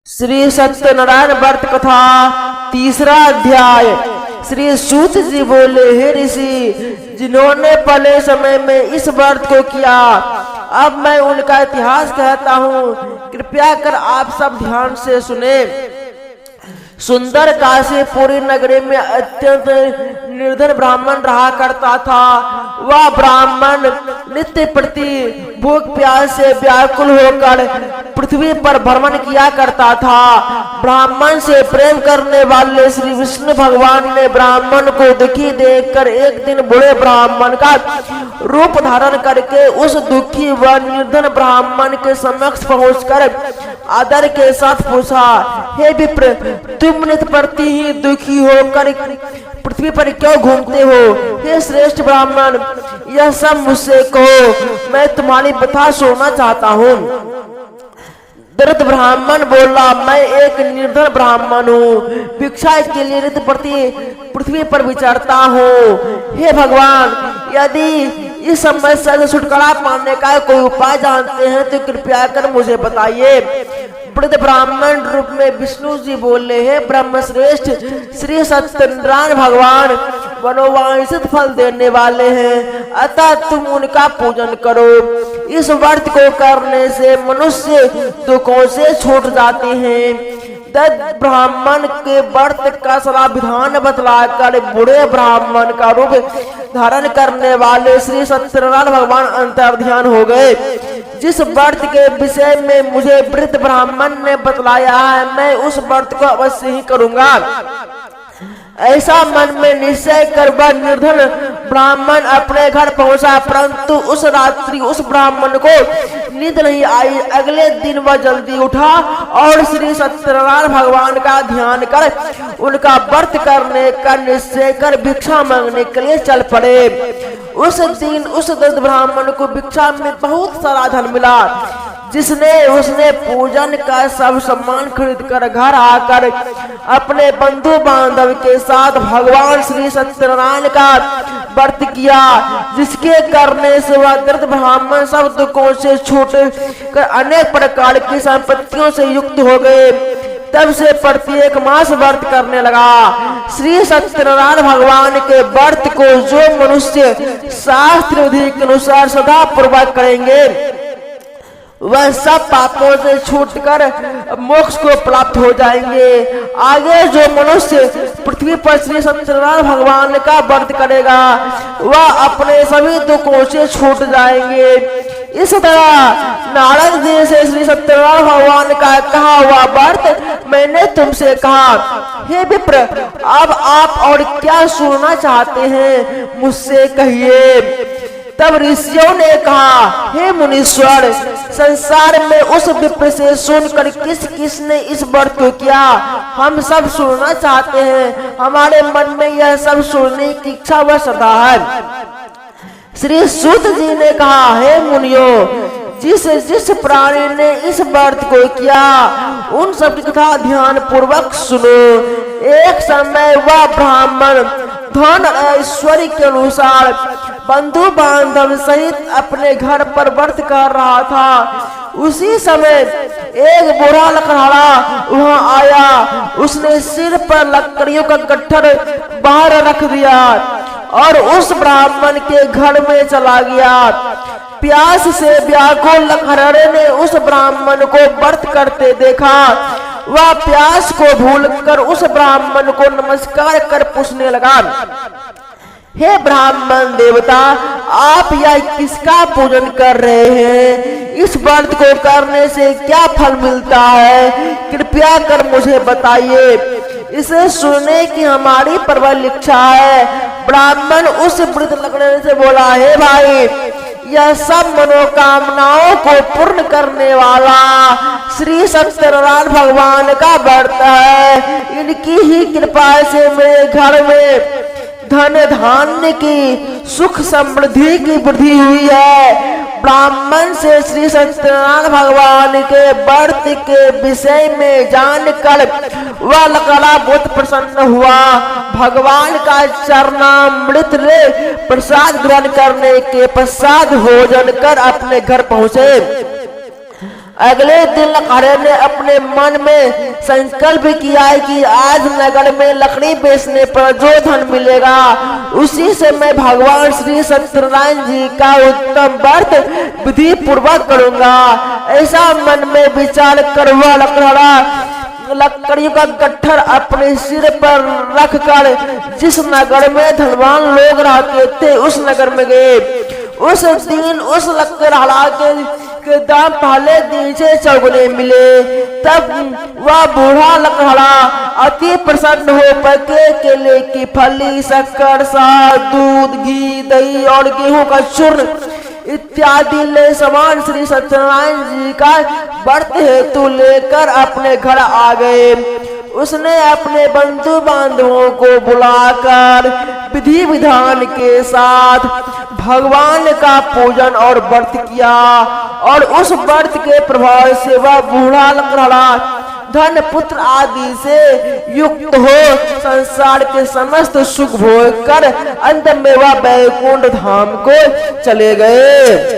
श्री सत्यनारायण व्रत कथा तीसरा अध्याय। श्री सूत जी बोले, हे ऋषि, जिन्होंने पहले समय में इस व्रत को किया, अब मैं उनका इतिहास कहता हूँ, कृपया कर आप सब ध्यान से सुने। सुंदर काशीपुरी नगरी में अत्यंत निर्धन ब्राह्मण रहा करता था। वह ब्राह्मण नित्य प्रति भूख प्यास से व्याकुल होकर पृथ्वी पर भ्रमण किया करता था। ब्राह्मण से प्रेम करने वाले श्री विष्णु भगवान ने ब्राह्मण को दुखी देखकर एक दिन बूढ़े ब्राह्मण का रूप धारण करके उस दुखी व निर्धन ब्राह्मण के समक्ष पहुंचकर आदर के साथ पूछा, हे विप्र, तुम नित्य प्रति ही दुखी होकर पृथ्वी पर क्यों घूमते हो? हे श्रेष्ठ ब्राह्मण, यह सब मुझसे कहो, मैं तुम्हारी कथा सुनना चाहता हूँ। दरिद्र ब्राह्मण बोला, मैं एक निर्धन ब्राह्मण हूँ, भिक्षा के लिए नित्य प्रति पृथ्वी पर विचरता हूँ। हे भगवान, यदि इस समस्या से छुटकारा पाने का कोई उपाय जानते हैं तो कृपया कर मुझे बताइए। वृद्ध ब्राह्मण रूप में विष्णु जी बोले, हे ब्रह्म श्रेष्ठ, श्री सत्यनारायण भगवान मनोवांछित फल देने वाले हैं, अतः तुम उनका पूजन करो। इस व्रत को करने से मनुष्य दुखों से छूट जाते हैं। दत्त ब्राह्मण के व्रत का सारा विधान बतलाकर बूढ़े ब्राह्मण का रूप धारण करने वाले श्री सत्यनारायण भगवान अंतर्ध्यान हो गए। जिस व्रत के विषय में मुझे वृद्ध ब्राह्मण ने बतलाया है, मैं उस व्रत को अवश्य ही करूंगा। ऐसा मन में निश्चय कर वह निर्धन ब्राह्मण अपने घर पहुंचा, परंतु उस रात्रि उस ब्राह्मण को नींद नहीं आई। अगले दिन वह जल्दी उठा और श्री सत्यनारायण भगवान का ध्यान कर उनका व्रत करने का निश्चय कर भिक्षा मांगने के लिए चल पड़े। उस दिन उस दरिद्र ब्राह्मण को भिक्षा में बहुत सारा धन मिला, जिसने उसने पूजन का सब सामान खरीद कर घर आकर अपने बंधु बांधव के साथ भगवान श्री सत्यनारायण का व्रत किया, जिसके करने से वह दरिद्र ब्राह्मण सब दुखों से छूट कर अनेक प्रकार की संपत्तियों से युक्त हो गए। तब से प्रत्येक मास व्रत करने लगा। श्री सत्यनारायण भगवान के व्रत को जो मनुष्य शास्त्र विधि के अनुसार सदा पूर्वक करेंगे, वह सब पापों से छूटकर मोक्ष को प्राप्त हो जाएंगे। आगे जो मनुष्य पृथ्वी पर श्री सत्यनारायण भगवान का व्रत करेगा, वह अपने सभी दुखों से छूट जाएंगे। इस तरह नारद जी से श्री सत्यनारायण भगवान का कहा हुआ व्रत मैंने तुमसे कहा। हे विप्र, अब आप और क्या सुनना चाहते हैं, मुझसे कहिए। तब ऋषियों ने कहा, हे मुनीश्वर, संसार में उस विप्र से सुनकर किस किस ने इस व्रत को किया, हम सब सुनना चाहते हैं। हमारे मन में यह सब सुनने की इच्छा व श्रद्धा है। श्री सूत जी ने कहा, हे मुनियों, जिस जिस प्राणी ने इस व्रत को किया, उन सब की कथा ध्यान पूर्वक सुनो। एक समय वह ब्राह्मण धन ऐश्वर्य के अनुसार बंधु बांधव सहित अपने घर पर व्रत कर रहा था। उसी समय एक बूढ़ा लकड़हारा वहां आया। उसने सिर पर लकड़ियों का गट्ठर बाहर रख दिया और उस ब्राह्मण के घर में चला गया। प्यास से व्याकुल लकड़हारे ने उस ब्राह्मण को व्रत करते देखा। वह प्यास को भूलकर उस ब्राह्मण को नमस्कार कर पूछने लगा, हे ब्राह्मण देवता, आप यह किसका पूजन कर रहे हैं? इस व्रत को करने से क्या फल मिलता है? कृपया कर मुझे बताइए। इसे सुनने की हमारी प्रबल इच्छा है। ब्राह्मण उस वृद्ध लकड़हारे से बोला, हे भाई, यह सब मनोकामनाओं को पूर्ण करने वाला श्री सत्यनारायण भगवान का व्रत है। इनकी ही कृपा से मेरे घर में धन धान्य की सुख समृद्धि की वृद्धि हुई है। ब्राह्मण से श्री सत्यनारायण भगवान के व्रत के विषय में जानकर वह लकड़ा बहुत प्रसन्न हुआ। भगवान का चरणामृत ले प्रसाद ग्रहण करने के पश्चात भोजन कर अपने घर पहुंचे। अगले दिन लकड़े ने अपने मन में संकल्प किया है कि आज नगर में लकड़ी बेचने पर जो धन मिलेगा उसी से मैं भगवान श्री सत्यनारायण जी का उत्तम व्रत विधि पूर्वक करूंगा। ऐसा मन में विचार कर वह लकड़ियों का गट्ठर अपने सिर पर रखकर जिस नगर में धनवान लोग रहते थे उस नगर में गए। उस दिन उस लकड़हारा के दाम पहले दिन से चौगुने मिले। तब वह बूढ़ा लकड़हारा अति प्रसन्न हो पके केले की फली, शक्कर, शहद, दूध, घी, दही और गेहूं का चूर्ण इत्यादि ले समान श्री सत्यनारायण जी का व्रत हेतु लेकर अपने घर आ गए। उसने अपने बंधु बांधवों को बुलाकर विधि विधान के साथ भगवान का पूजन और व्रत किया और उस व्रत के प्रभाव से वह बूढ़ा लकड़हारा धन पुत्र आदि से युक्त हो संसार के समस्त सुख भोग कर अंत में वह वैकुंठ धाम को चले गए।